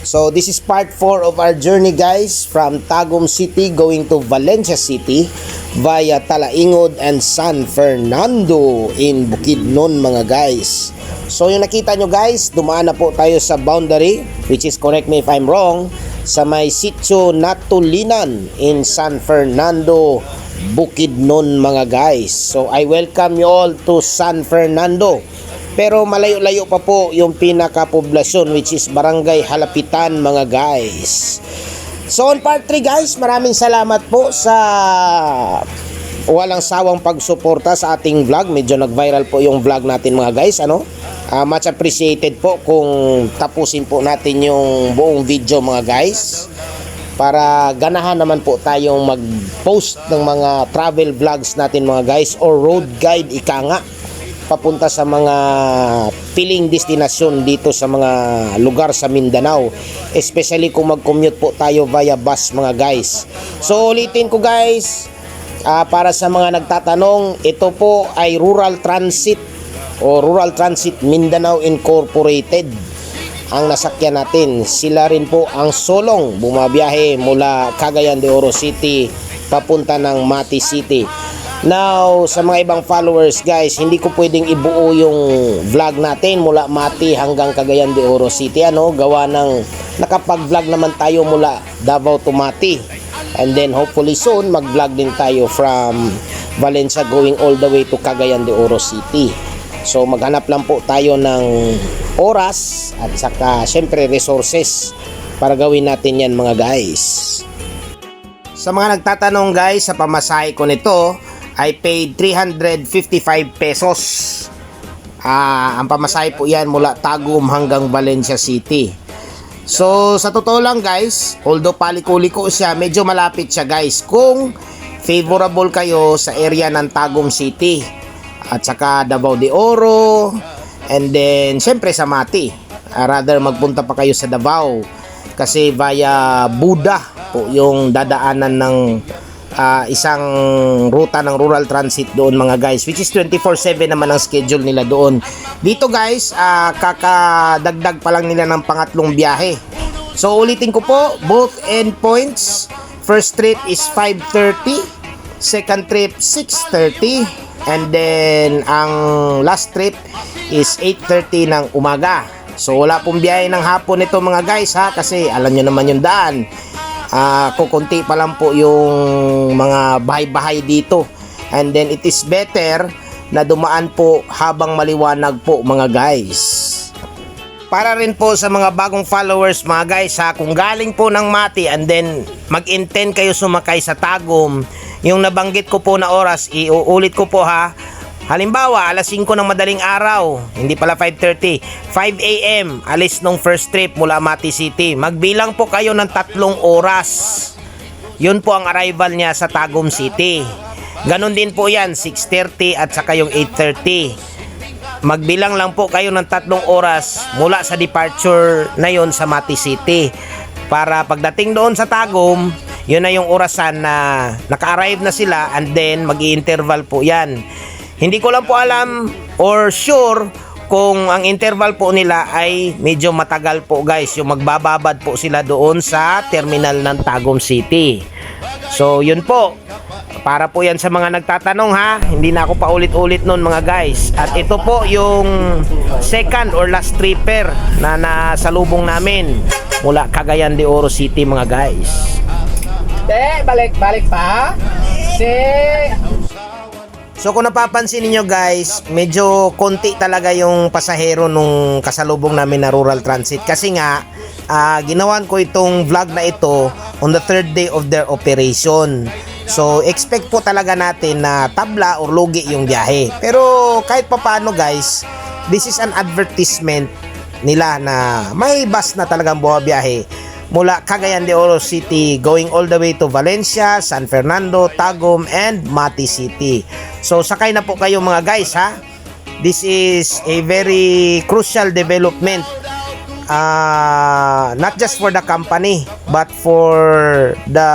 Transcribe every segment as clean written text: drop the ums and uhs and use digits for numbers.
So this is part 4 of our journey guys, from Tagum City going to Valencia City via Talaingod and San Fernando in Bukidnon mga guys. So yung nakita nyo guys, dumaan na po tayo sa boundary, which is, correct me if I'm wrong, sa may Sitio Natulinan in San Fernando, Bukidnon mga guys. So I welcome you all to San Fernando. Pero malayo-layo pa po yung pinaka-poblasyon, which is Barangay Halapitan mga guys. So on part 3 guys, maraming salamat po sa walang sawang pagsuporta sa ating vlog. Medyo nag-viral po yung vlog natin mga guys, much appreciated po kung tapusin po natin yung buong video mga guys, para ganahan naman po tayong mag-post ng mga travel vlogs natin mga guys, or road guide ika nga, papunta sa mga piling destinasyon dito sa mga lugar sa Mindanao, especially kung mag-commute po tayo via bus mga guys. So ulitin ko guys, para sa mga nagtatanong, ito po ay Rural Transit o Rural Transit Mindanao Incorporated ang nasakyan natin. Sila rin po ang solong bumabiyahe mula Cagayan de Oro City papunta ng Mati City. Now, sa mga ibang followers guys, hindi ko pwedeng ibuo yung vlog natin mula Mati hanggang Cagayan de Oro City, gawa ng nakapag-vlog naman tayo mula Davao to Mati, and then hopefully soon mag-vlog din tayo from Valencia going all the way to Cagayan de Oro City. So maghanap lang po tayo ng oras at saka syempre resources para gawin natin yan mga guys. Sa mga nagtatanong guys, sa pamasahe ko nito, I paid 355 pesos. Ang pamasahe po yan mula Tagum hanggang Valencia City. So sa totoo lang guys, although paliko-liko siya, medyo malapit siya guys kung favorable kayo sa area ng Tagum City at saka Davao de Oro, and then syempre sa Mati. Rather magpunta pa kayo sa Davao kasi via Buda po yung dadaanan ng isang ruta ng Rural Transit doon mga guys, which is 24/7 naman ang schedule nila doon. Dito guys, kakadagdag pa lang nila ng pangatlong biyahe. So ulitin ko po, both endpoints. First trip is 5:30, second trip 6:30, and then ang last trip is 8:30 ng umaga. So wala pong biyahe ng hapon ito mga guys kasi alam nyo naman yung daan. Kukunti pa lang po yung mga bahay-bahay dito, and then it is better na dumaan po habang maliwanag po mga guys. Para rin po sa mga bagong followers mga guys kung galing po ng Mati and then mag-intend kayo sumakay sa Tagum, yung nabanggit ko po na oras, iuulit ko po halimbawa, alas 5 ng madaling araw, hindi pala 5:30, 5 AM, alis nung first trip mula Mati City. Magbilang po kayo ng 3 oras. Yun po ang arrival niya sa Tagum City. Ganon din po yan, 6:30 at saka yung 8:30. Magbilang lang po kayo ng 3 oras mula sa departure na yun sa Mati City. Para pagdating doon sa Tagum, yun na yung orasan na naka-arrive na sila, and then mag-i-interval po yan. Hindi ko lang po alam or sure kung ang interval po nila ay medyo matagal po guys, yung magbababad po sila doon sa terminal ng Tagum City. So yun po, para po yan sa mga nagtatanong hindi na ako paulit-ulit nun mga guys. At ito po yung second or last tripper na nasalubong namin mula Cagayan de Oro City mga guys. Balik pa. So kung napapansin niyo guys, medyo konti talaga yung pasahero nung kasalubong namin na Rural Transit, kasi nga ginawan ko itong vlog na ito on the 3rd day of their operation. So expect po talaga natin na tabla or lugi yung biyahe. Pero kahit papaano guys, this is an advertisement nila na may bus na talagang bumabiyahe mula Cagayan de Oro City going all the way to Valencia, San Fernando, Tagum, and Mati City. So sakay na po kayo mga guys This is a very crucial development, not just for the company but for the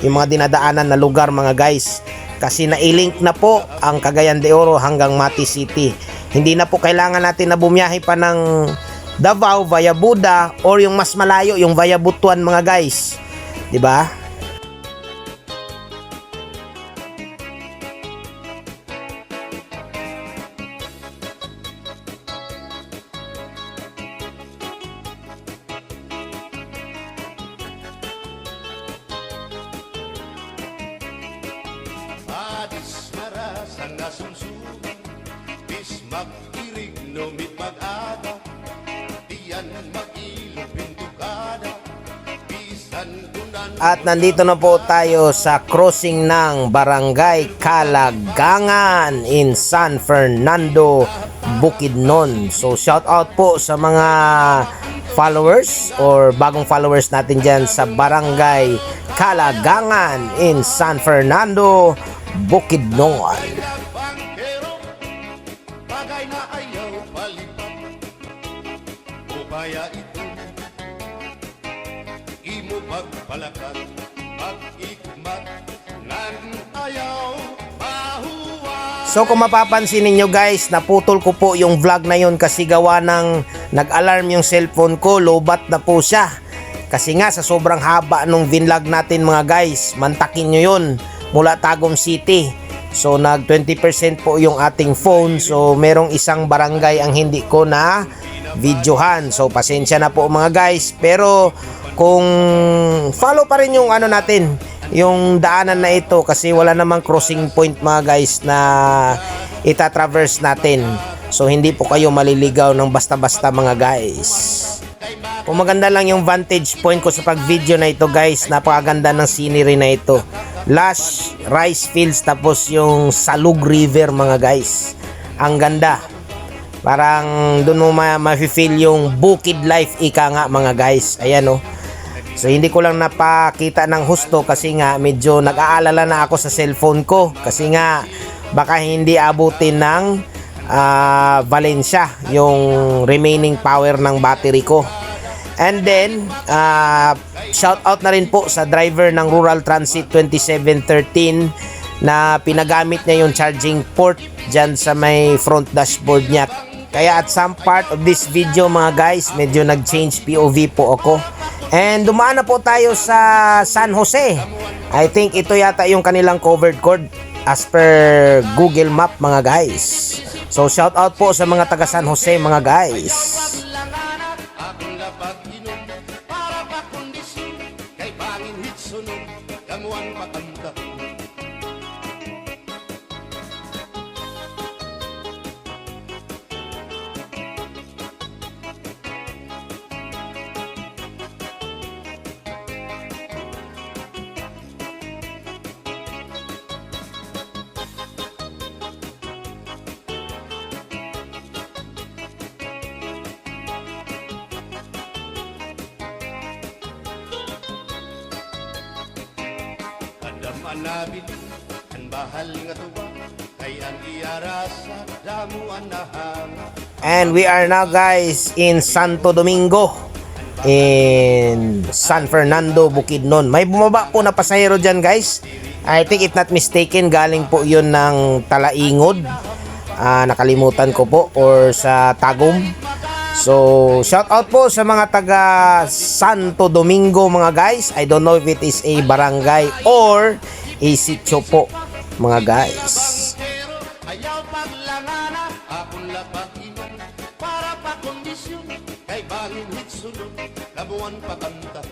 yung mga dinadaanan na lugar mga guys, kasi na-link na po ang Cagayan de Oro hanggang Mati City. Hindi na po kailangan natin na bumiyahe pa ng Davao via Buda, or yung mas malayo yung via Butuan mga guys. 'Di ba? Adis naras ang nasumsuman, bis mag-irig lumit mag-ada, diyan mag-ilog pintukada, bisan dunan. At nandito na po tayo sa crossing ng Barangay Kalagangan in San Fernando, Bukidnon. So shout out po sa mga followers or bagong followers natin dyan sa Barangay Kalagangan in San Fernando, Bukidnon. Bangkero, bagay na ayaw palipat, o kaya ito, imo pagpalakat, pag-ikmat, nan ayaw mahuwa. So kung mapapansin ninyo guys, naputol ko po yung vlog na yun kasi gawa ng nag-alarm yung cellphone ko, lobat na po siya. Kasi nga sa sobrang haba nung vinlog natin mga guys, mantakin nyo yun mula Tagum City. So nag 20% po yung ating phone, so merong isang barangay ang hindi ko na videohan. So pasensya na po mga guys, pero kung follow pa rin yung ano natin, yung daanan na ito kasi wala namang crossing point mga guys na itatraverse natin. So hindi po kayo maliligaw ng basta-basta mga guys. Kung maganda lang yung vantage point ko sa pag-video na ito guys, napakaganda ng scenery na ito. Lush rice fields tapos yung Salug River mga guys. Ang ganda. Parang doon mo ma-feel yung bukid life ika nga mga guys. Ayan oh. So hindi ko lang napakita ng husto kasi nga medyo nag-aalala na ako sa cellphone ko kasi nga baka hindi abutin ng Valencia yung remaining power ng battery ko. And then shout out na rin po sa driver ng Rural Transit 2713 na pinagamit niya yung charging port dyan sa may front dashboard niya. Kaya at some part of this video mga guys, medyo nag-change POV po ako. And dumaan na po tayo sa San Jose. I think ito yata yung kanilang covered court as per Google Map mga guys. So shout out po sa mga taga San Jose mga guys. Akong lapag inom, para pa kondisyon, kay bangin hitsunog, kamuan pakanta. Manabit ang bahal nga tuwa kay ang iarasa damo ang nahanga. And we are now guys in Santo Domingo in San Fernando, Bukidnon. May bumaba po na pasahero dyan guys. I think if not mistaken galing po yun ng Talaingod. Nakalimutan ko po, or sa Tagum. So shout out po sa mga taga Santo Domingo mga guys. I don't know if it is a barangay or a sitio po mga guys. Pero ayaw paglangana, akong lapag inom, para pa kondisyon, kay bangin hitsunod, kamuan pakanta.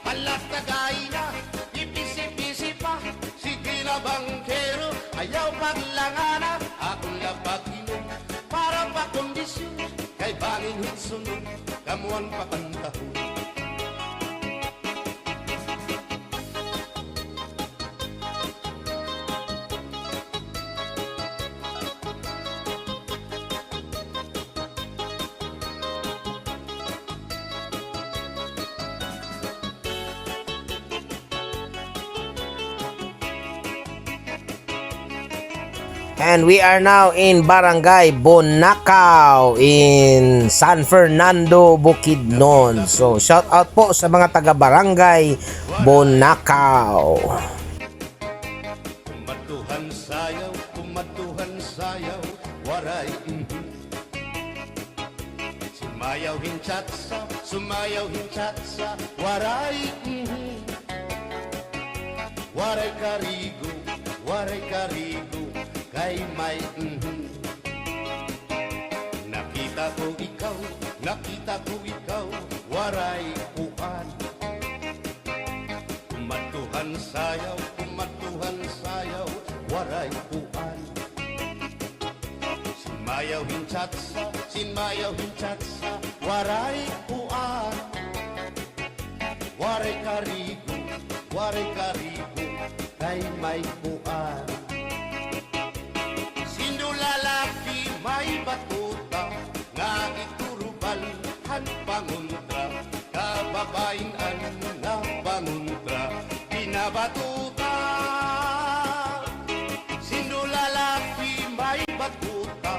Alat tagay na, ipisi-pisi pa, sige na bangkero, ayaw paglangana, akong lapag inom, para pa kondisyon, kay bangin hitsunod, kamuan pakanta. And we are now in Barangay Bonacao in San Fernando, Bukidnon. So shout out po sa mga taga Barangay Bonacao. Kumatuhan sayaw, waray Sumayaw hinchatsa, sumayaw hinchatsa, waray waray karigo, kay may Nakita ko ikaw, waray uan. Kumatuhan sayaw, waray uan. Sinmayaw hinchatsa, waray uan. Waray karigo, kay may uan. Sindulalaki may batuta, nga iturubalhan panguntra, kababayan na panguntra, pinabatuta. Sindulalaki may batuta,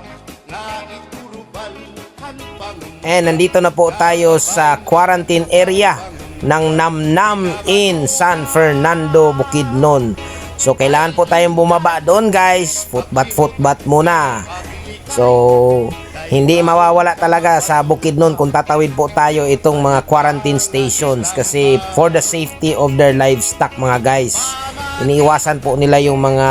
nga iturubalhan panguntra. And nandito na po tayo sa quarantine area ng Namnam in San Fernando, Bukidnon. So kailangan po tayong bumaba doon guys, footbath muna. So hindi mawawala talaga sa Bukidnon kung tatawid po tayo itong mga quarantine stations kasi for the safety of their livestock mga guys. Iniiwasan po nila yung mga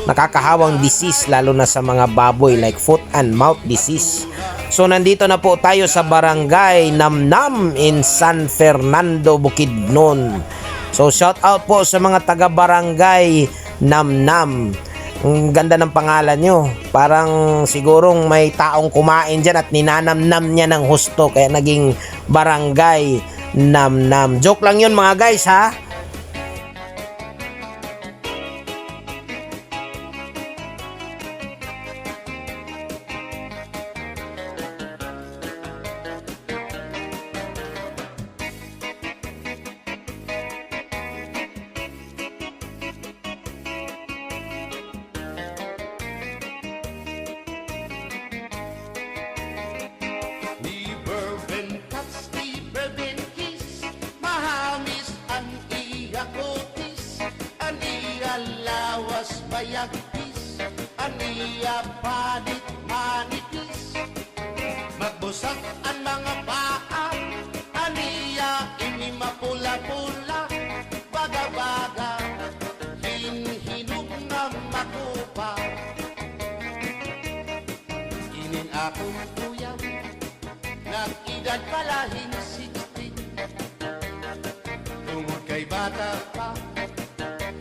nakakahawang disease lalo na sa mga baboy like foot and mouth disease. So nandito na po tayo sa barangay Namnam in San Fernando, Bukidnon. So shout out po sa mga taga barangay Namnam. Ang ganda ng pangalan nyo. Parang sigurong may taong kumain dyan at ninanamnam niya ng husto kaya naging barangay Namnam. Joke lang yun mga guys ha. Bayagpis, aniya panit manipis, magbusak ang mga paa, aniya ini mapula-pula, baga-baga, hinhinog na makupa. Inin akong kuyaw, nag-edad pala 16, tungod kay bata pa,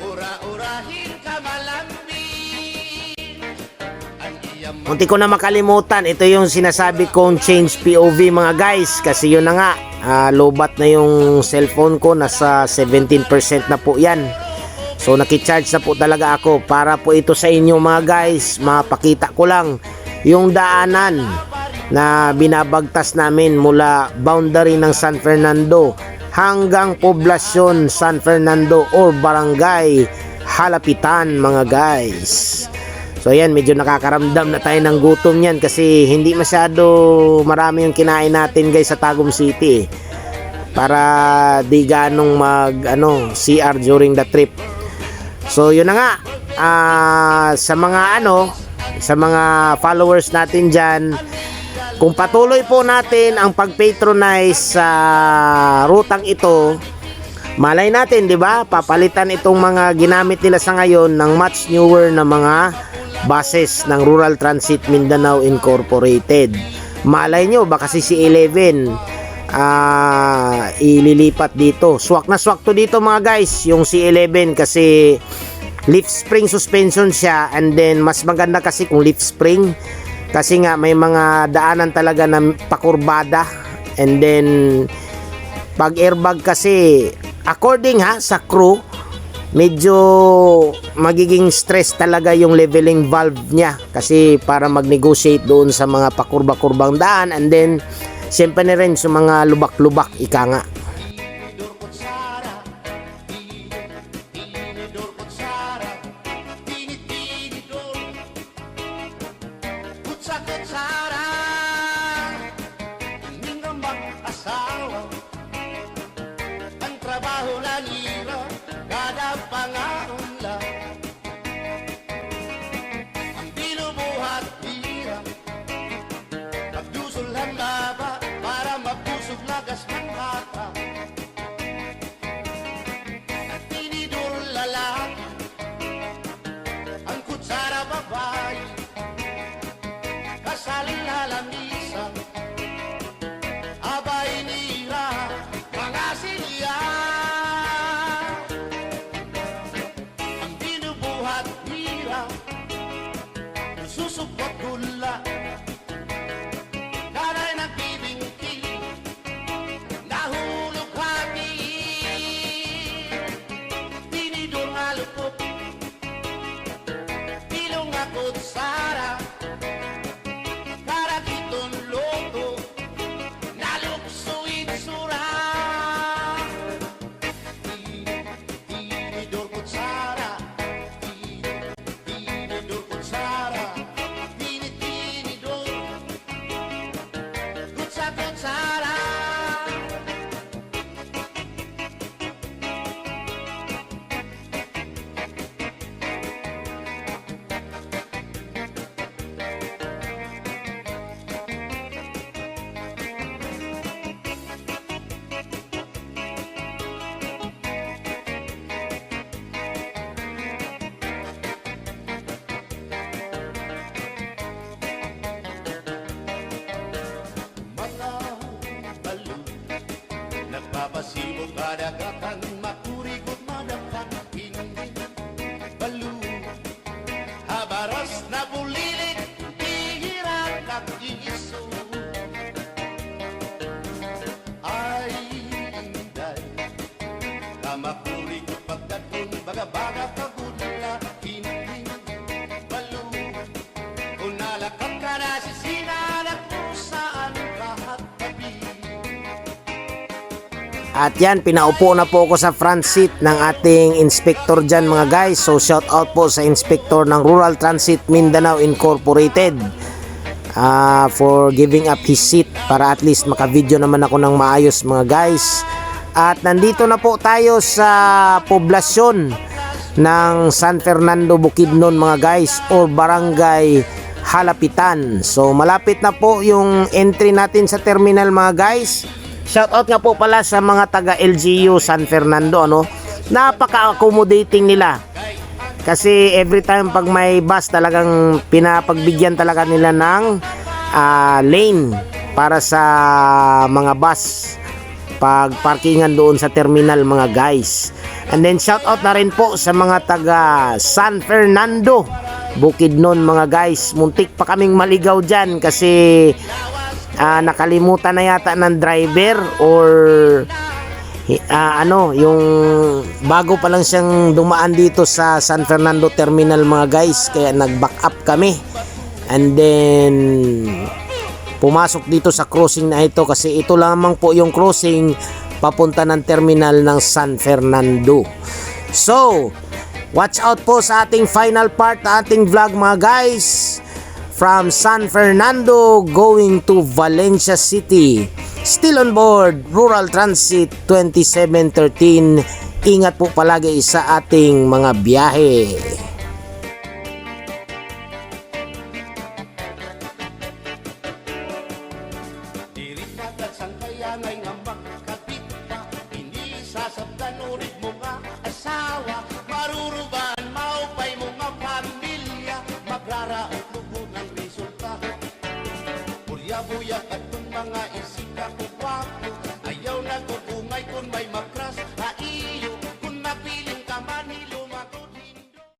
ura-urahin ka malambing. Munti ko na makalimutan, ito yung sinasabi kong change POV mga guys kasi yun na nga, lobat na yung cellphone ko, nasa 17% na po yan. So nakicharge na po talaga ako para po ito sa inyo mga guys, mapakita ko lang yung daanan na binabagtas namin mula boundary ng San Fernando hanggang poblasyon San Fernando or barangay Halapitan mga guys. So ayan, medyo nakakaramdam na tayo ng gutom yan kasi hindi masyado marami yung kinain natin guys sa Tagum City para di ganong mag CR during the trip. So yun na nga, sa mga followers natin dyan, kung patuloy po natin ang pag-patronize sa rutang ito, malay natin, di ba? Papalitan itong mga ginamit nila sa ngayon ng much newer na mga buses ng Rural Transit Mindanao Incorporated. Malay nyo, baka si C11 ililipat dito. Swak na swak to dito mga guys, yung C11 kasi leaf spring suspension siya, and then mas maganda kasi kung leaf spring kasi nga may mga daanan talaga na pakurbada, and then pag airbag kasi according sa crew, medyo magiging stress talaga yung leveling valve niya kasi para mag-negotiate doon sa mga pakurba-kurbang daan, and then siyempre na rin sa mga lubak-lubak ika nga. Ang trabaho na nila, kada pangaunla, ang binubuhat hirap, pagdusul ang baba, kutsara para kitong loto naluksuin sura tinidor kutsara tinidor kutsara tinidor kutsara. Nagpapasibo kadagatan, makurikot madapan, hindi balo. Habaras na bulilit, hihiran at iso. Ay, inday, kamakurikot pagkatun, baga-baga kagudla, hindi balo. Kung nalakad ka na sisinan at kung saan lahat tabi. At yan, pinaupo na po ako sa front seat ng ating inspector dyan mga guys. So shout out po sa inspector ng Rural Transit Mindanao Incorporated for giving up his seat para at least makavideo naman ako ng maayos mga guys. At nandito na po tayo sa poblasyon ng San Fernando Bukidnon mga guys, or Barangay Halapitan. So malapit na po yung entry natin sa terminal mga guys. Shoutout nga po pala sa mga taga LGU San Fernando, ano? Napaka-accommodating nila. Kasi every time pag may bus talagang pinapagbigyan talaga nila ng lane para sa mga bus pag parkingan doon sa terminal mga guys. And then shoutout na rin po sa mga taga San Fernando Bukidnon mga guys. Muntik pa kaming maligaw dyan kasi nakalimutan na yata ng driver or yung bago pa lang siyang dumaan dito sa San Fernando Terminal mga guys, kaya nag-back up kami and then pumasok dito sa crossing na ito kasi ito lamang po yung crossing papunta ng terminal ng San Fernando. So watch out po sa ating final part na ating vlog mga guys, from San Fernando going to Valencia City. Still on board Rural Transit 2713. Ingat po palagi sa ating mga biyahe. Dirikagad sang kayanay nga makakapita, hindi sasabdan ulit mo nga asawa, maruruban maupay mo nga pamilya, magraraot lubog ng resulta. Bulya-buya at mga isika ko wapo,